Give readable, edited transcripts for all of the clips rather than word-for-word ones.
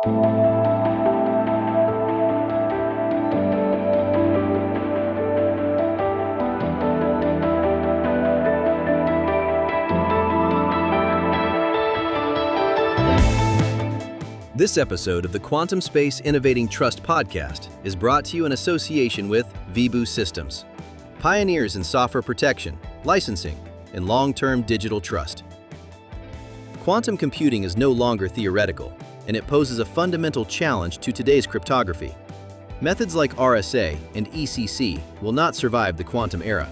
This episode of the Quantum Space Innovating Trust podcast is brought to you in association with Vibu Systems, pioneers in software protection, licensing, and long-term digital trust. Quantum computing is no longer theoretical, and it poses a fundamental challenge to today's cryptography. Methods like RSA and ECC will not survive the quantum era.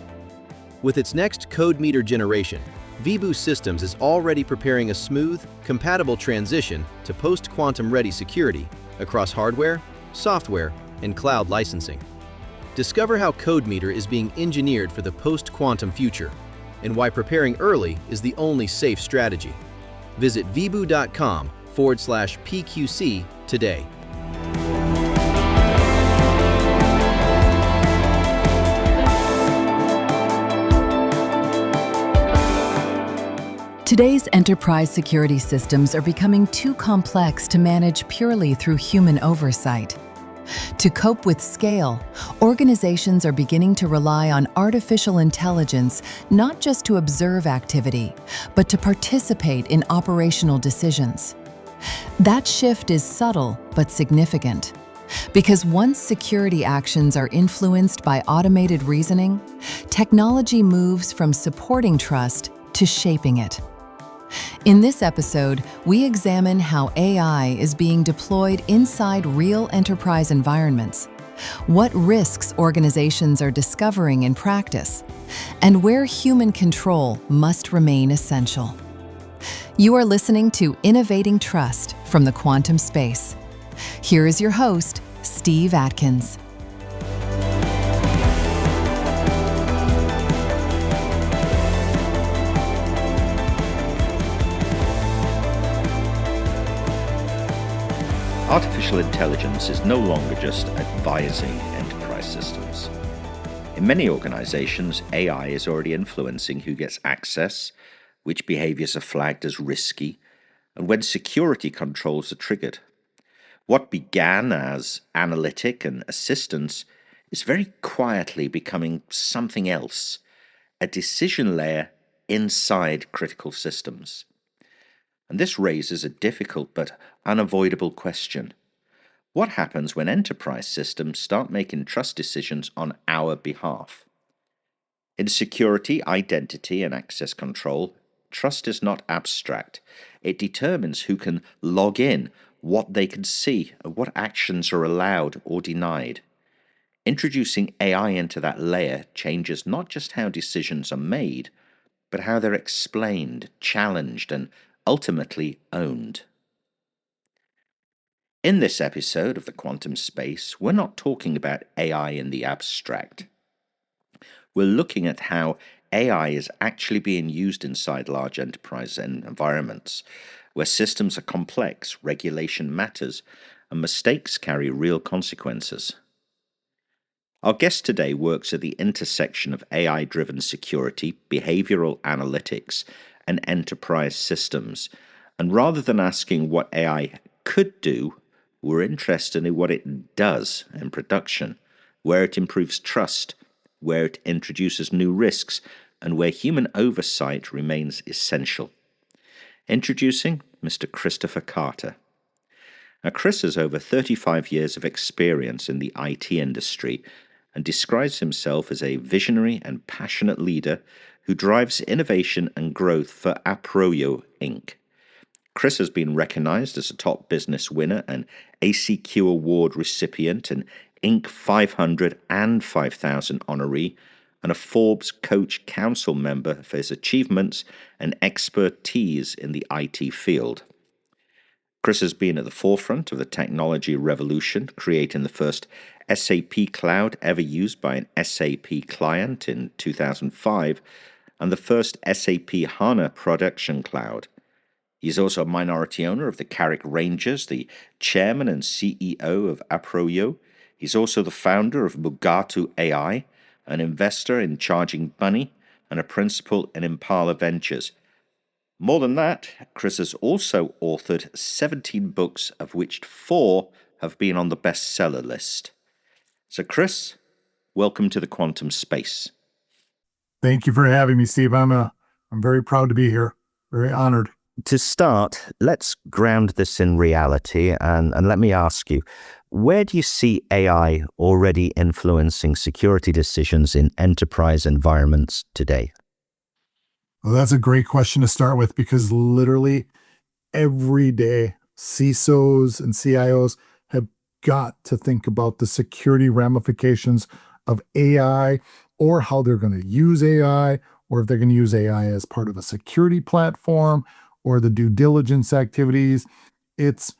With its next code meter generation, Vibu Systems is already preparing a smooth, compatible transition to post-quantum ready security across hardware, software, and cloud licensing. Discover how CodeMeter is being engineered for the post-quantum future and why preparing early is the only safe strategy. Visit vibu.com/PQC today. Today's enterprise security systems are becoming too complex to manage purely through human oversight. To cope with scale, organizations are beginning to rely on artificial intelligence not just to observe activity, but to participate in operational decisions. That shift is subtle but significant, because once security actions are influenced by automated reasoning, technology moves from supporting trust to shaping it. In this episode, we examine how AI is being deployed inside real enterprise environments, what risks organizations are discovering in practice, and where human control must remain essential. You are listening to Innovating Trust from the Quantum Space. Here is your host, Steve Atkins. Artificial intelligence is no longer just advising enterprise systems. In many organizations, AI is already influencing who gets access, which behaviors are flagged as risky, and when security controls are triggered. What began as analytic and assistance is very quietly becoming something else, a decision layer inside critical systems. And this raises a difficult but unavoidable question. What happens when enterprise systems start making trust decisions on our behalf? In security, identity, and access control, trust is not abstract. It determines who can log in, what they can see, and what actions are allowed or denied. Introducing AI into that layer changes not just how decisions are made, but how they're explained, challenged, and ultimately owned. In this episode of the Quantum Space, we're not talking about AI in the abstract. We're looking at how AI is actually being used inside large enterprise environments, where systems are complex, regulation matters, and mistakes carry real consequences. Our guest today works at the intersection of AI-driven security, behavioral analytics, and enterprise systems. And rather than asking what AI could do, we're interested in what it does in production, where it improves trust, where it introduces new risks, and where human oversight remains essential. Introducing Mr. Christopher Carter. Now, Chris has over 35 years of experience in the IT industry and describes himself as a visionary and passionate leader who drives innovation and growth for Aproyo Inc. Chris has been recognized as a top business winner, an ACQ Award recipient, an Inc. 500 and 5000 honoree, and a Forbes Coach Council member for his achievements and expertise in the IT field. Chris has been at the forefront of the technology revolution, creating the first SAP cloud ever used by an SAP client in 2005, and the first SAP HANA production cloud. He's also a minority owner of the Carrick Rangers, the chairman and CEO of Aproyo. He's also the founder of Mugatu AI, an investor in Charging Bunny, and a principal in Impala Ventures. More than that, Chris has also authored 17 books, of which 4 have been on the bestseller list. So, Chris, welcome to the quantum space. Thank you for having me, Steve. I'm very proud to be here. Very honored. To start, let's ground this in reality and let me ask you, where do you see AI already influencing security decisions in enterprise environments today? Well, that's a great question to start with because literally every day, CISOs and CIOs have got to think about the security ramifications of AI or how they're going to use AI, or if they're going to use AI as part of a security platform or the due diligence activities. It's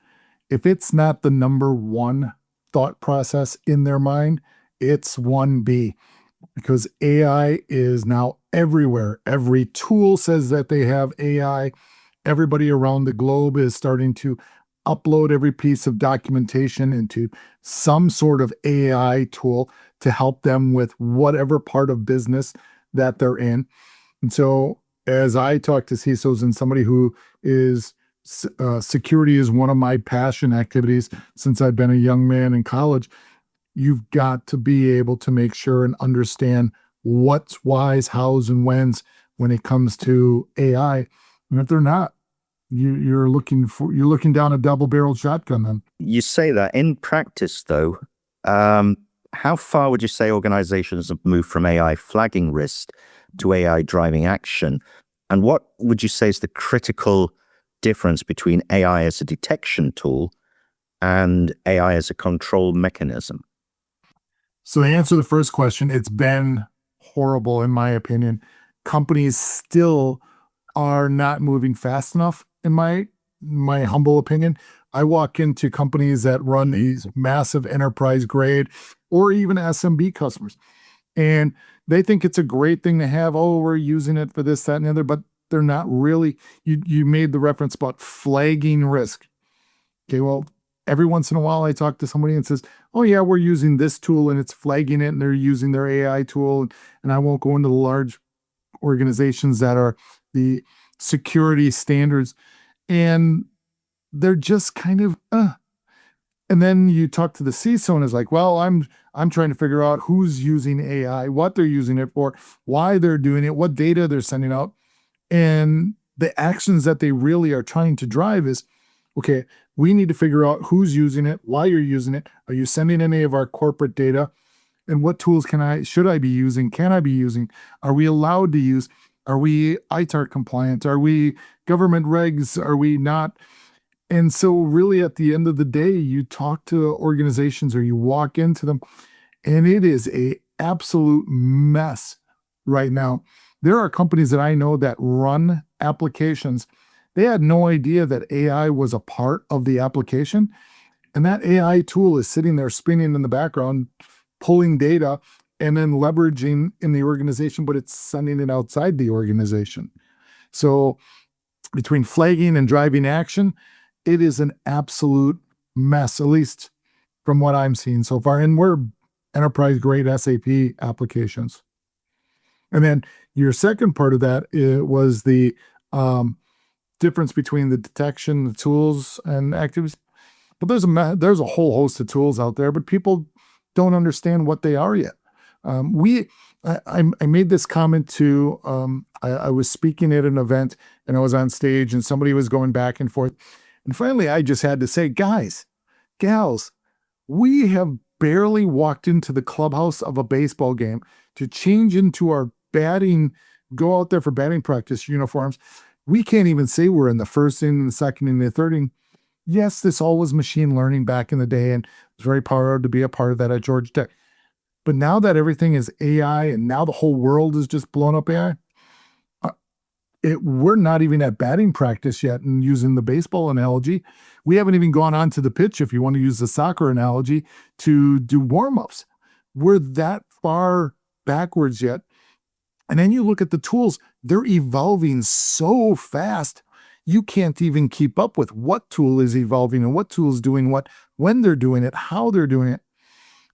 if it's not the number one thought process in their mind, it's 1B because AI is now everywhere. Every tool says that they have AI. Everybody around the globe is starting to upload every piece of documentation into some sort of AI tool to help them with whatever part of business that they're in. And so, as I talk to CISOs and somebody who is security is one of my passion activities since I've been a young man in college, you've got to be able to make sure and understand what's whys, hows, and whens when it comes to AI. And if they're not, you're looking down a double-barreled shotgun then. You say that. In practice, though, how far would you say organizations have moved from AI flagging risk to AI driving action? And what would you say is the critical difference between AI as a detection tool and AI as a control mechanism? So to answer the first question, it's been horrible in my opinion. Companies still are not moving fast enough in my humble opinion. I walk into companies that run these massive enterprise grade or even SMB customers, and they think it's a great thing to have. Oh, we're using it for this, that, and the other, but they're not really. You made the reference about flagging risk. Okay, well, every once in a while I talk to somebody and says, "Oh yeah, we're using this tool and it's flagging it, and they're using their AI tool." And I won't go into the large organizations that are the security standards, and they're just kind of And then you talk to the CISO and it's like, well, I'm trying to figure out who's using AI, what they're using it for, why they're doing it, what data they're sending out. And the actions that they really are trying to drive is, okay, we need to figure out who's using it, why you're using it. Are you sending any of our corporate data? And what tools should I be using? Can I be using? Are we allowed to use? Are we ITAR compliant? Are we government regs? Are we not? And so really at the end of the day, you talk to organizations or you walk into them and it is a absolute mess right now. There are companies that I know that run applications. They had no idea that AI was a part of the application. And that AI tool is sitting there spinning in the background, pulling data and then leveraging in the organization, but it's sending it outside the organization. So between flagging and driving action, it is an absolute mess, at least from what I'm seeing so far. And we're enterprise grade SAP applications. And then your second part of that was the difference between the detection, the tools, and activities. But there's a whole host of tools out there, but people don't understand what they are yet. I made this comment to, I was speaking at an event and I was on stage and somebody was going back and forth. And finally, I just had to say, guys, gals, we have barely walked into the clubhouse of a baseball game to change into our go out there for batting practice uniforms. We can't even say we're in the first inning, the second inning, the third inning. Yes, this all was machine learning back in the day, and I was very proud to be a part of that at Georgia Tech. But now that everything is AI and now the whole world is just blown up AI, we're not even at batting practice yet. And using the baseball analogy, we haven't even gone onto the pitch, if you want to use the soccer analogy, to do warm-ups. We're that far backwards yet. And then you look at the tools, they're evolving so fast, you can't even keep up with what tool is evolving and what tool is doing what, when they're doing it, how they're doing it.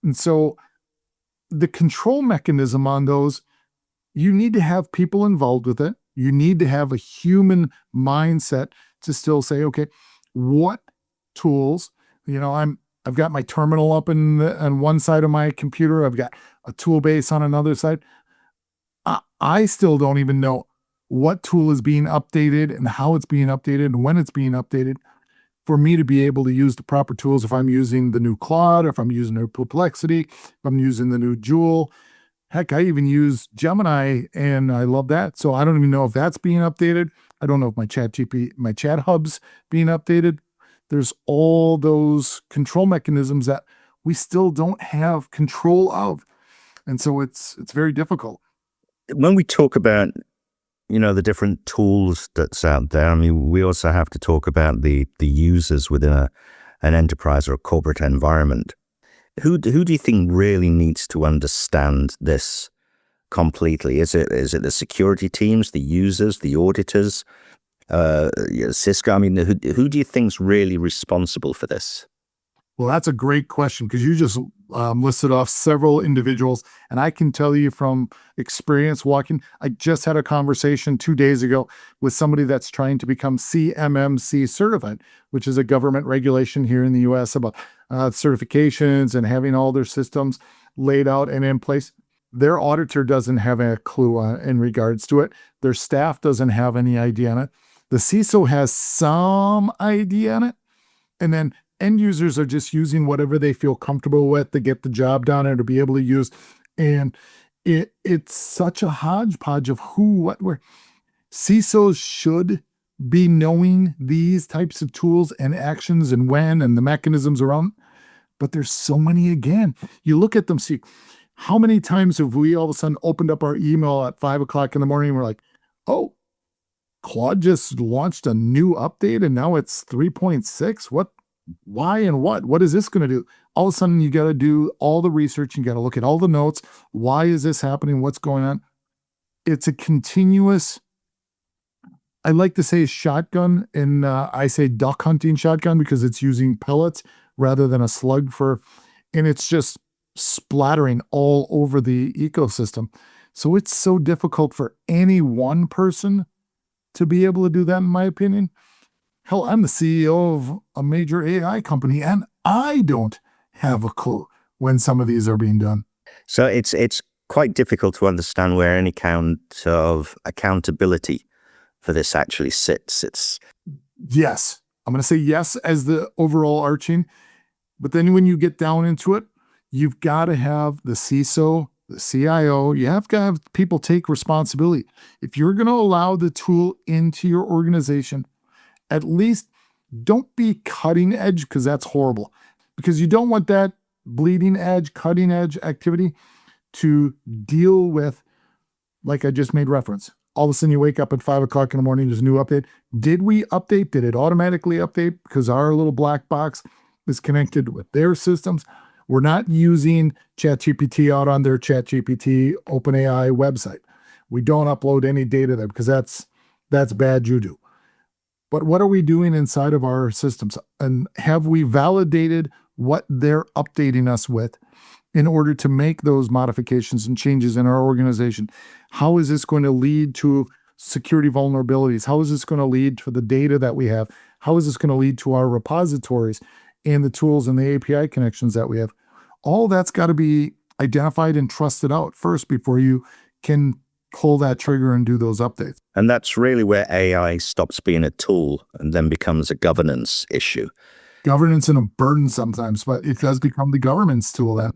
And so the control mechanism on those, you need to have people involved with it. You need to have a human mindset to still say, okay, what tools, I've got my terminal up on one side of my computer. I've got a tool base on another side. I still don't even know what tool is being updated and how it's being updated and when it's being updated for me to be able to use the proper tools. If I'm using the new Claude, if I'm using the Perplexity, if I'm using the new Joule, heck, I even use Gemini and I love that. So I don't even know if that's being updated. I don't know if my chat hub's being updated. There's all those control mechanisms that we still don't have control of. And so it's very difficult. When we talk about, the different tools that's out there, I mean, we also have to talk about the users within an enterprise or a corporate environment. Who do you think really needs to understand this completely? Is it the security teams, the users, the auditors, Cisco? I mean, who do you think's really responsible for this? Well, that's a great question because you just listed off several individuals. And I can tell you from experience walking, I just had a conversation 2 days ago with somebody that's trying to become CMMC certified, which is a government regulation here in the US about certifications and having all their systems laid out and in place. Their auditor doesn't have a clue in regards to it. Their staff doesn't have any idea on it. The CISO has some idea on it. And then end users are just using whatever they feel comfortable with to get the job done or to be able to use. And it's such a hodgepodge of who, what, where. CISOs should be knowing these types of tools and actions and when and the mechanisms around. But there's so many again. You look at them, see, how many times have we all of a sudden opened up our email at 5 o'clock in the morning and we're like, oh, Claude just launched a new update and now it's 3.6. What? Why and what? What is this going to do? All of a sudden, you got to do all the research. You got to look at all the notes. Why is this happening? What's going on? It's a continuous, I like to say shotgun, and I say duck hunting shotgun because it's using pellets rather than a slug and it's just splattering all over the ecosystem. So it's so difficult for any one person to be able to do that, in my opinion. Hell, I'm the CEO of a major AI company, and I don't have a clue when some of these are being done. So it's quite difficult to understand where any kind of accountability for this actually sits. Yes. I'm going to say yes as the overall arching. But then when you get down into it, you've got to have the CISO, the CIO. You have to have people take responsibility. If you're going to allow the tool into your organization, at least don't be cutting edge because that's horrible. Because you don't want that bleeding edge, cutting edge activity to deal with, like I just made reference. All of a sudden you wake up at 5 o'clock in the morning, there's a new update. Did we update? Did it automatically update? Because our little black box is connected with their systems. We're not using ChatGPT out on their ChatGPT OpenAI website. We don't upload any data there because that's bad juju. But what are we doing inside of our systems? And have we validated what they're updating us with in order to make those modifications and changes in our organization? How is this going to lead to security vulnerabilities? How is this going to lead to the data that we have? How is this going to lead to our repositories and the tools and the API connections that we have? All that's got to be identified and trusted out first before you can pull that trigger and do those updates. And that's really where AI stops being a tool and then becomes a governance issue. Governance and a burden sometimes, but it does become the government's tool then.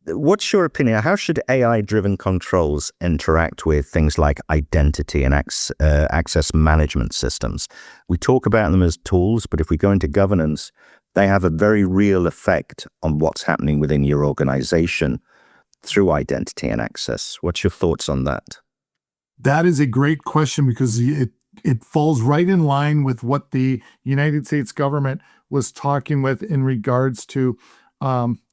What's your opinion? How should AI-driven controls interact with things like identity and access management systems? We talk about them as tools, but if we go into governance, they have a very real effect on what's happening within your organization through identity and access. What's your thoughts on that? That is a great question because it falls right in line with what the United States government was talking with in regards to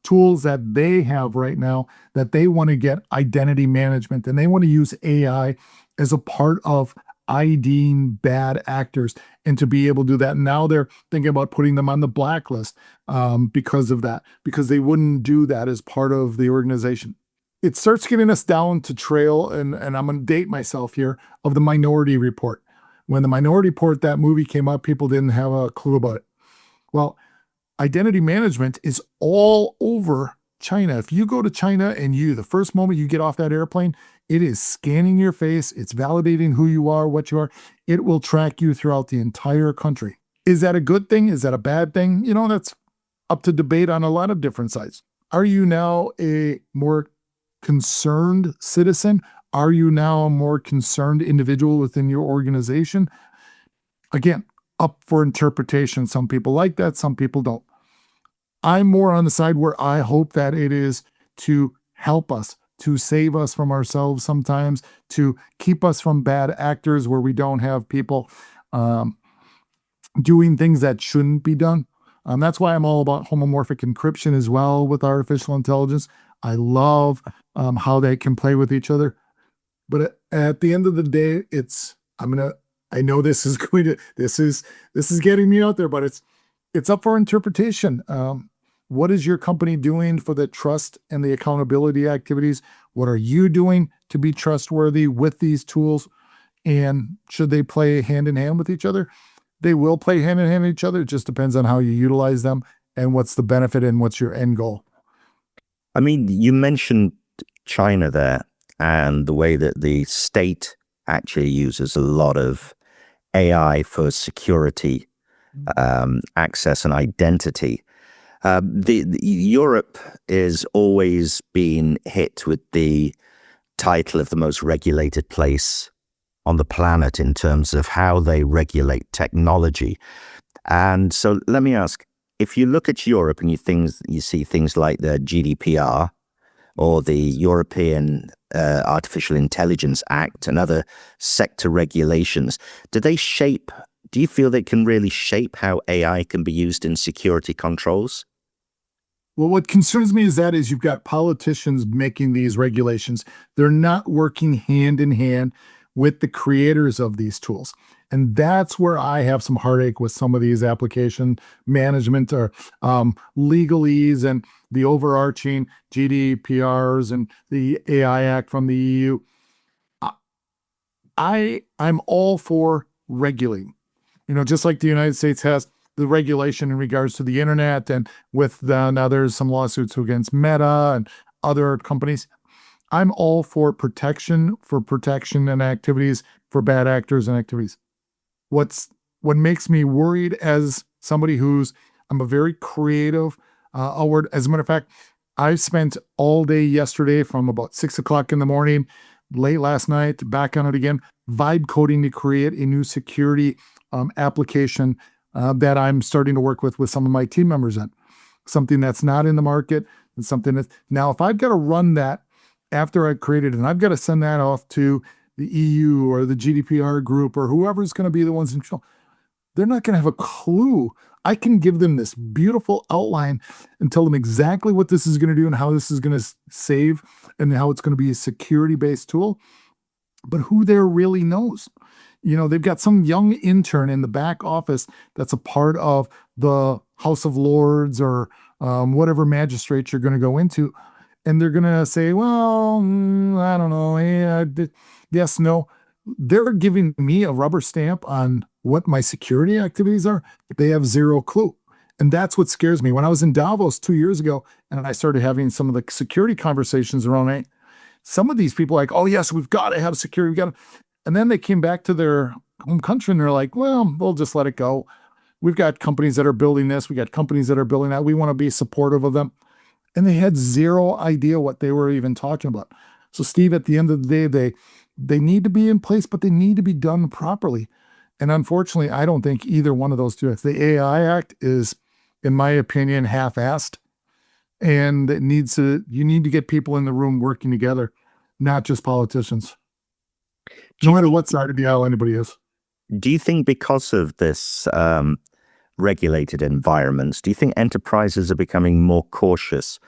tools that they have right now that they want to get identity management, and they want to use AI as a part of IDing bad actors and to be able to do that. Now they're thinking about putting them on the blacklist because of that, because they wouldn't do that as part of the organization. it starts getting us down to trail, and I'm going to date myself here, of the Minority Report. When the Minority Report, that movie came up, people didn't have a clue about it. Well, identity management is all over China. If you go to China and the first moment you get off that airplane, it is scanning your face, it's validating who you are, what you are. It will track you throughout the entire country. Is that a good thing? Is that a bad thing? That's up to debate on a lot of different sides. Are you now a more concerned citizen? Are you now a more concerned individual within your organization? Again, up for interpretation. Some people like that, some people don't. I'm more on the side where I hope that it is to help us, to save us from ourselves sometimes, to keep us from bad actors where we don't have people doing things that shouldn't be done. That's why I'm all about homomorphic encryption as well with artificial intelligence. I love how they can play with each other. But at the end of the day, I know this is this is getting me out there, but it's up for interpretation. What is your company doing for the trust and the accountability activities? What are you doing to be trustworthy with these tools? And should they play hand in hand with each other? They will play hand in hand with each other. It just depends on how you utilize them and what's the benefit and what's your end goal. I mean, you mentioned China there and the way that the state actually uses a lot of AI for security, access and identity. Europe is always been hit with the title of the most regulated place on the planet in terms of how they regulate technology. And so let me ask, if you look at Europe and you see things like the GDPR or the European Artificial Intelligence Act and other sector regulations, do you feel they can really shape how AI can be used in security controls? Well, what concerns me is you've got politicians making these regulations. They're not working hand in hand with the creators of these tools. And that's where I have some heartache with some of these application management or legalese and the overarching GDPRs and the AI Act from the EU. I'm all for regulating. Just like the United States has the regulation in regards to the internet, and now there's some lawsuits against Meta and other companies. I'm all for protection and activities for bad actors and activities. What makes me worried as somebody I'm a very creative, as a matter of fact, I spent all day yesterday from about 6:00 in the morning, late last night, back on it again, vibe coding to create a new security application that I'm starting to work with some of my team members in. Something that's not in the market, and something that now, if I've got to run that after I've created it, and I've got to send that off to the EU or the GDPR group or whoever's going to be the ones in control, they're not going to have a clue. I can give them this beautiful outline and tell them exactly what this is going to do and how this is going to save and how it's going to be a security-based tool. But who there really knows? They've got some young intern in the back office that's a part of the House of Lords or whatever magistrate you're going to go into. And they're going to say, well, I don't know. Yes, no. They're giving me a rubber stamp on what my security activities are. They have zero clue. And that's what scares me. When I was in Davos 2 years ago and I started having some of the security conversations around it, some of these people are like, oh, yes, we've got to have security. And then they came back to their home country and they're like, well, we'll just let it go. We've got companies that are building this. We got companies that are building that. We want to be supportive of them. And they had zero idea what they were even talking about. So, Steve, at the end of the day, they need to be in place, but they need to be done properly. And unfortunately, I don't think either one of those two. The AI Act is, in my opinion, half-assed. And you need to get people in the room working together, not just politicians. No matter what side of the aisle anybody is. Do you think because of this regulated environments, do you think enterprises are becoming more cautious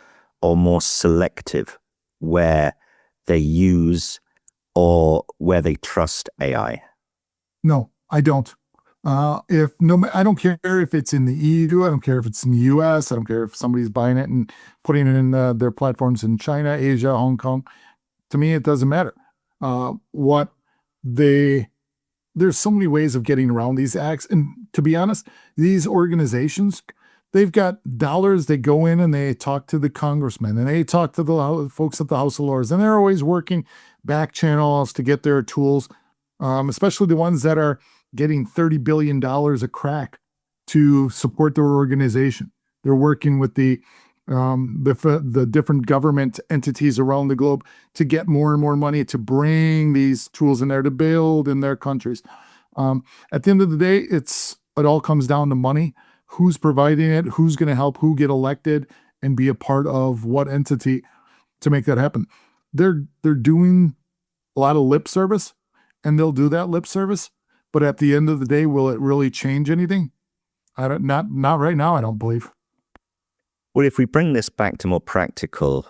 or more selective where they use or where they trust AI? No, I don't. I don't care if it's in the EU, I don't care if it's in the US, I don't care if somebody's buying it and putting it in their platforms in China, Asia, Hong Kong. To me, it doesn't matter. What they There's so many ways of getting around these acts, and to be honest, these organizations, they've got dollars. They go in and they talk to the congressmen and they talk to the folks at the House of Lords, and they're always working back channels to get their tools, especially the ones that are getting $30 billion a crack to support their organization. They're working with the different government entities around the globe to get more and more money to bring these tools in there to build in their countries. At the end of the day, it all comes down to money. Who's providing it? Who's going to help who get elected and be a part of what entity to make that happen? They're doing a lot of lip service, and they'll do that lip service. But at the end of the day, will it really change anything? Not right now, I don't believe. Well, if we bring this back to more practical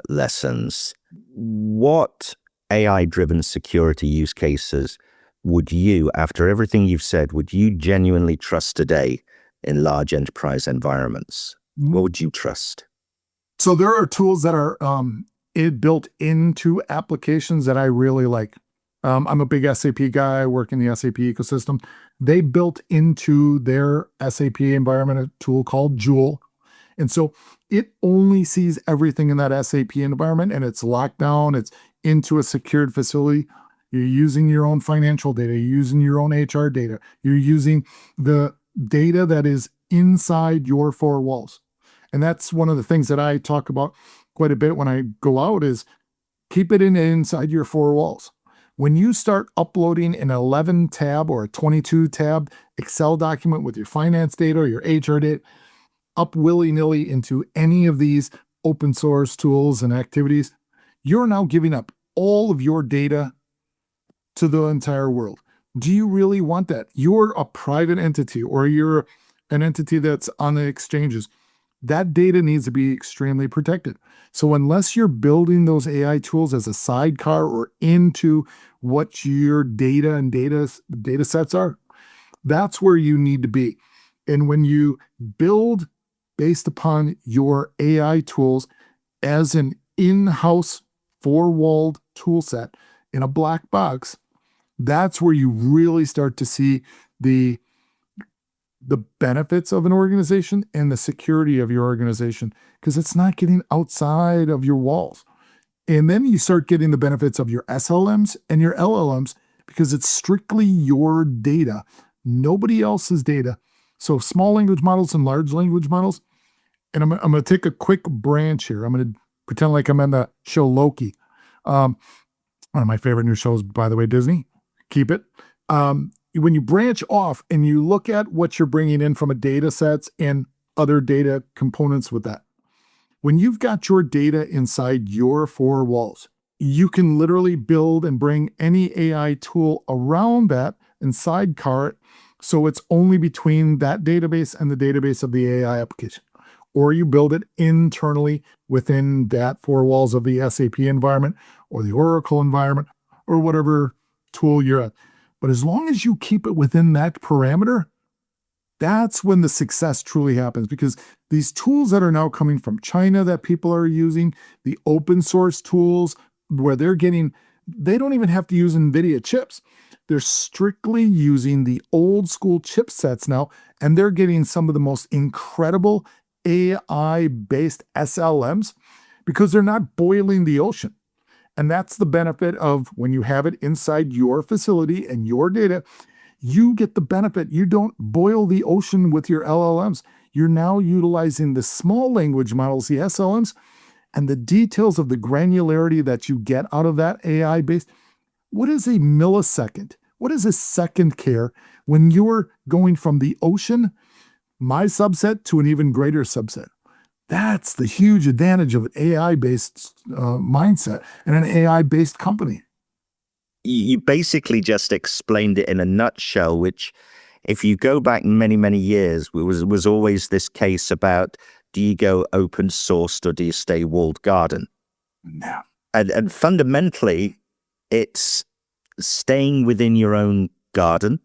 lessons, what AI-driven security use cases would you, after everything you've said, would you genuinely trust today in large enterprise environments? What would you trust? So there are tools that are built into applications that I really like. I'm a big SAP guy, I work in the SAP ecosystem. They built into their SAP environment a tool called Joule. And so it only sees everything in that SAP environment, and it's locked down. It's into a secured facility. You're using your own financial data. You're using your own HR data. You're using the data that is inside your four walls. And that's one of the things that I talk about quite a bit when I go out is keep it inside your four walls. When you start uploading an 11 tab or a 22 tab Excel document with your finance data or your HR data up willy-nilly into any of these open source tools and activities, you're now giving up all of your data to the entire world. Do you really want that? You're a private entity or you're an entity that's on the exchanges. That data needs to be extremely protected. So unless you're building those AI tools as a sidecar or into what your data and data sets are, that's where you need to be. And when you build based upon your AI tools as an in-house four-walled tool set in a black box, that's where you really start to see the benefits of an organization and the security of your organization, because it's not getting outside of your walls. And then you start getting the benefits of your SLMs and your LLMs because it's strictly your data, nobody else's data. So small language models and large language models, and I'm going to take a quick branch here. I'm going to pretend like I'm on the show Loki. One of my favorite new shows, by the way, Disney. Keep it. When you branch off and you look at what you're bringing in from a data sets and other data components with that, when you've got your data inside your four walls, you can literally build and bring any AI tool around that and sidecar it so it's only between that database and the database of the AI application. Or you build it internally within that four walls of the SAP environment or the Oracle environment or whatever tool you're at. But as long as you keep it within that parameter, that's when the success truly happens, because these tools that are now coming from China that people are using, the open source tools where they don't even have to use NVIDIA chips. They're strictly using the old school chipsets now, and they're getting some of the most incredible AI-based SLMs because they're not boiling the ocean. And that's the benefit of when you have it inside your facility and your data, you get the benefit. You don't boil the ocean with your LLMs. You're now utilizing the small language models, the SLMs, and the details of the granularity that you get out of that AI-based. What is a millisecond? What is a second care when you're going from the ocean, my subset, to an even greater subset? That's the huge advantage of an AI-based mindset and an AI-based company. You basically just explained it in a nutshell, which if you go back many, many years, was always this case about, do you go open source or do you stay walled garden? No. And fundamentally, it's staying within your own garden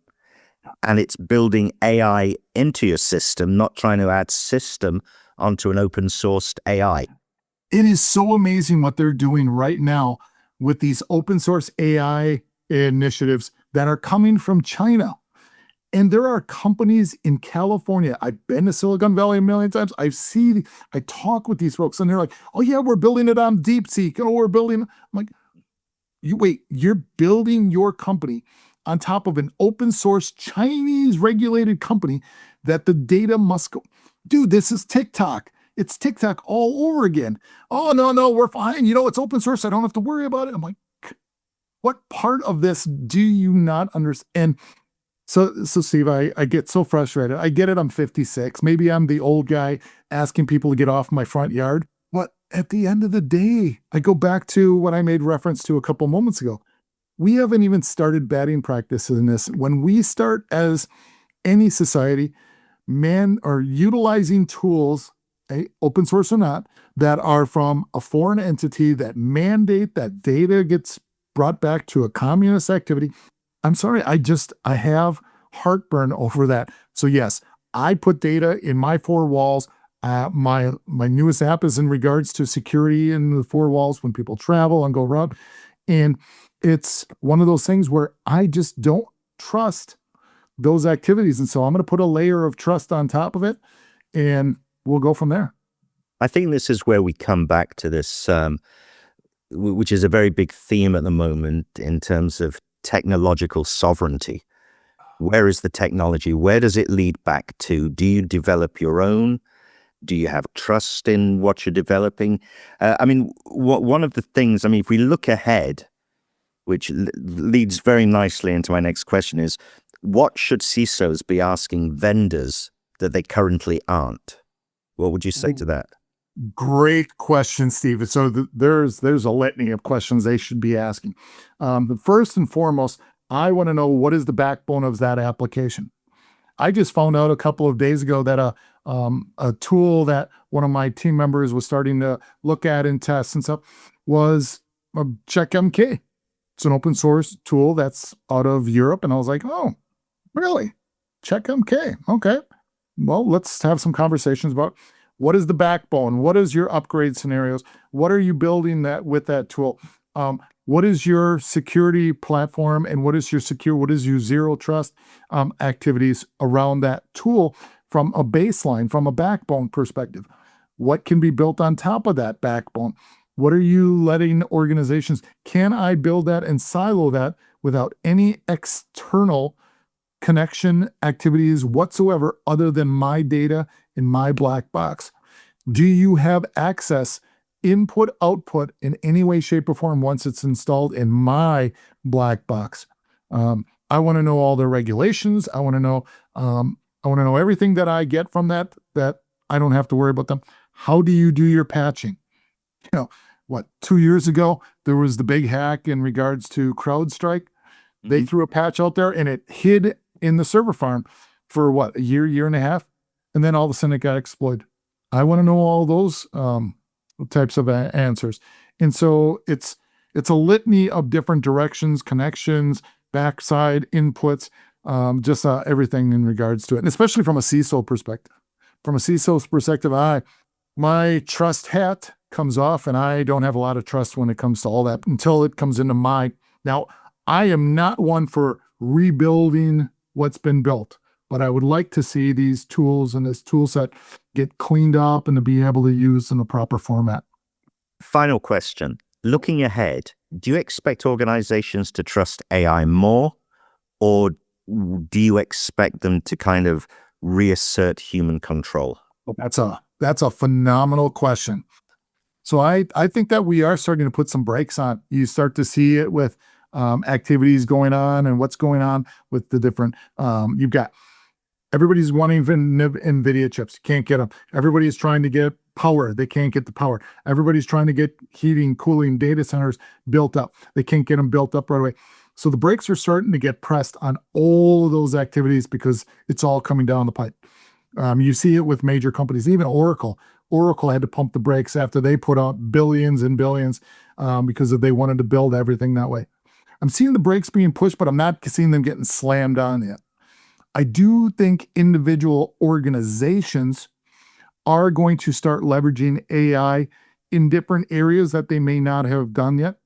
and it's building AI into your system, not trying to add system onto an open sourced AI. It is so amazing what they're doing right now with these open source AI initiatives that are coming from China. And there are companies in California. I've been to Silicon Valley a million times. I talk with these folks and they're like, oh yeah, we're building it on DeepSeek. Oh, we're building. I'm like, you're building your company on top of an open source Chinese regulated company that the data must go. Dude, this is TikTok. It's TikTok all over again. Oh, no, we're fine. It's open source. I don't have to worry about it. I'm like, what part of this do you not understand? So Steve, I get so frustrated. I get it. I'm 56. Maybe I'm the old guy asking people to get off my front yard. But at the end of the day, I go back to what I made reference to a couple moments ago. We haven't even started batting practice in this. When we start as any society, or utilizing tools, open source or not, that are from a foreign entity that mandate that data gets brought back to a communist activity. I'm sorry, I have heartburn over that. So yes, I put data in my four walls. My newest app is in regards to security in the four walls when people travel and go around. And it's one of those things where I just don't trust those activities. And so I'm going to put a layer of trust on top of it and we'll go from there. I think this is where we come back to this, which is a very big theme at the moment in terms of technological sovereignty. Where is the technology? Where does it lead back to? Do you develop your own? Do you have trust in what you're developing? One of the things, if we look ahead, which leads very nicely into my next question, is what should CISOs be asking vendors that they currently aren't? What would you say to that? Great question, Steve. So there's a litany of questions they should be asking. But first and foremost, I want to know what is the backbone of that application. I just found out a couple of days ago that a tool that one of my team members was starting to look at and test and stuff was CheckMK. It's an open source tool that's out of Europe. And I was like, oh, really? CheckMK. Okay. Well, let's have some conversations about what is the backbone? What is your upgrade scenarios? What are you building with that tool? What is your security platform and what is your zero trust activities around that tool from a baseline, from a backbone perspective? What can be built on top of that backbone? What are you letting organizations, can I build that and silo that without any external connection activities whatsoever other than my data in my black box? Do you have access, input, output in any way, shape, or form once it's installed in my black box? I want to know all the regulations. I want to know everything that I get from that I don't have to worry about them. How do you do your patching? 2 years ago, there was the big hack in regards to CrowdStrike. They threw a patch out there and it hid in the server farm for a year and a half. And then all of a sudden it got exploited. I want to know all those types of answers. And so it's a litany of different directions, connections, backside inputs, everything in regards to it. And especially from a CISO perspective. From a CISO's perspective, my trust hat comes off and I don't have a lot of trust when it comes to all that until it comes into my. Now, I am not one for rebuilding what's been built, but I would like to see these tools and this tool set get cleaned up and to be able to use in a proper format. Final question. Looking ahead, do you expect organizations to trust AI more, or do you expect them to kind of reassert human control? That's a phenomenal question. So I think that we are starting to put some brakes on. You start to see it with activities going on and what's going on with the different, you've got, everybody's wanting NVIDIA chips. You can't get them. Everybody's trying to get power. They can't get the power. Everybody's trying to get heating, cooling data centers built up. They can't get them built up right away. So the brakes are starting to get pressed on all of those activities because it's all coming down the pipe. You see it with major companies, even Oracle. Oracle had to pump the brakes after they put out billions and billions because they wanted to build everything that way. I'm seeing the brakes being pushed, but I'm not seeing them getting slammed on yet. I do think individual organizations are going to start leveraging AI in different areas that they may not have done yet.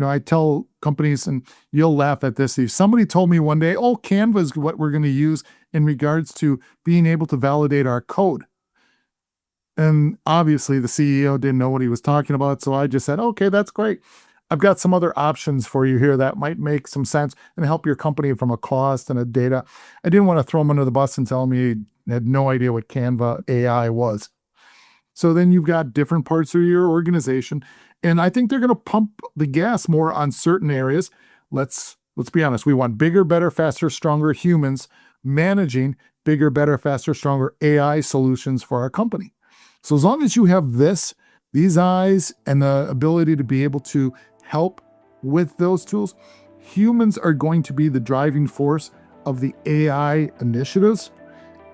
I tell companies, and you'll laugh at this, if somebody told me one day, oh, Canva is what we're going to use in regards to being able to validate our code. And obviously the CEO didn't know what he was talking about. So I just said, okay, that's great. I've got some other options for you here that might make some sense and help your company from a cost and a data. I didn't want to throw him under the bus and tell him he had no idea what Canva AI was. So then you've got different parts of your organization, and I think they're going to pump the gas more on certain areas. Let's be honest. We want bigger, better, faster, stronger humans managing bigger, better, faster, stronger AI solutions for our company. So as long as you have these eyes and the ability to be able to help with those tools, humans are going to be the driving force of the AI initiatives.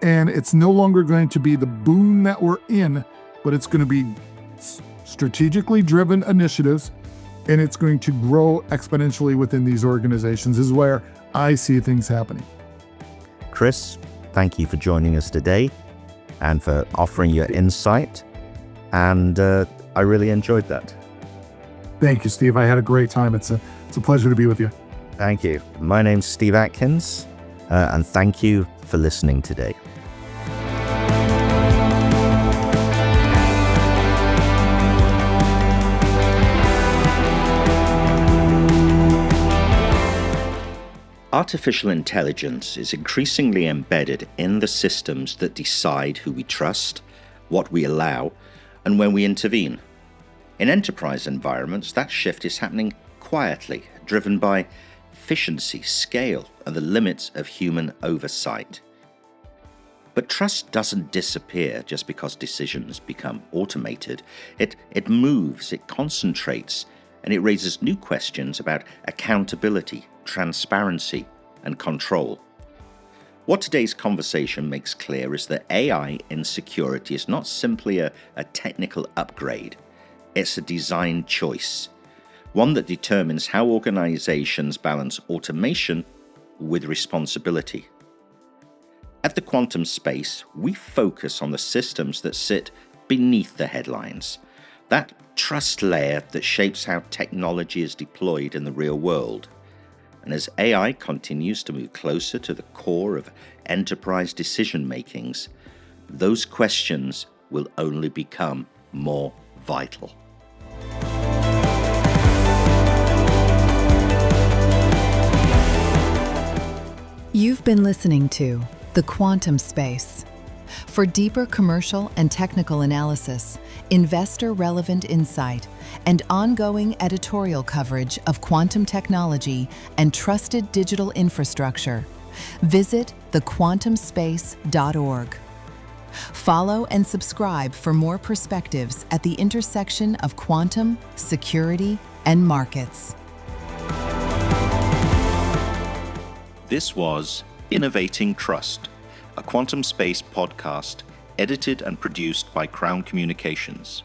And it's no longer going to be the boom that we're in, but it's going to be strategically driven initiatives, and it's going to grow exponentially within these organizations. This is where I see things happening. Chris, thank you for joining us today and for offering your insight. And I really enjoyed that. Thank you, Steve. I had a great time. It's a pleasure to be with you. Thank you. My name's Steve Atkins, and thank you for listening today. Artificial intelligence is increasingly embedded in the systems that decide who we trust, what we allow, and when we intervene. In enterprise environments, that shift is happening quietly, driven by efficiency, scale, and the limits of human oversight. But trust doesn't disappear just because decisions become automated. It moves, it concentrates, and it raises new questions about accountability, transparency, and control. What today's conversation makes clear is that AI in security is not simply a technical upgrade. It's a design choice, one that determines how organizations balance automation with responsibility. At the quantum space, we focus on the systems that sit beneath the headlines, that trust layer that shapes how technology is deployed in the real world. And as AI continues to move closer to the core of enterprise decision-makings, those questions will only become more vital. You've been listening to The Quantum Space. For deeper commercial and technical analysis, investor-relevant insight, and ongoing editorial coverage of quantum technology and trusted digital infrastructure, visit thequantumspace.org. Follow and subscribe for more perspectives at the intersection of quantum, security, and markets. This was Innovating Trust, a Quantum Space podcast edited and produced by Crown Communications.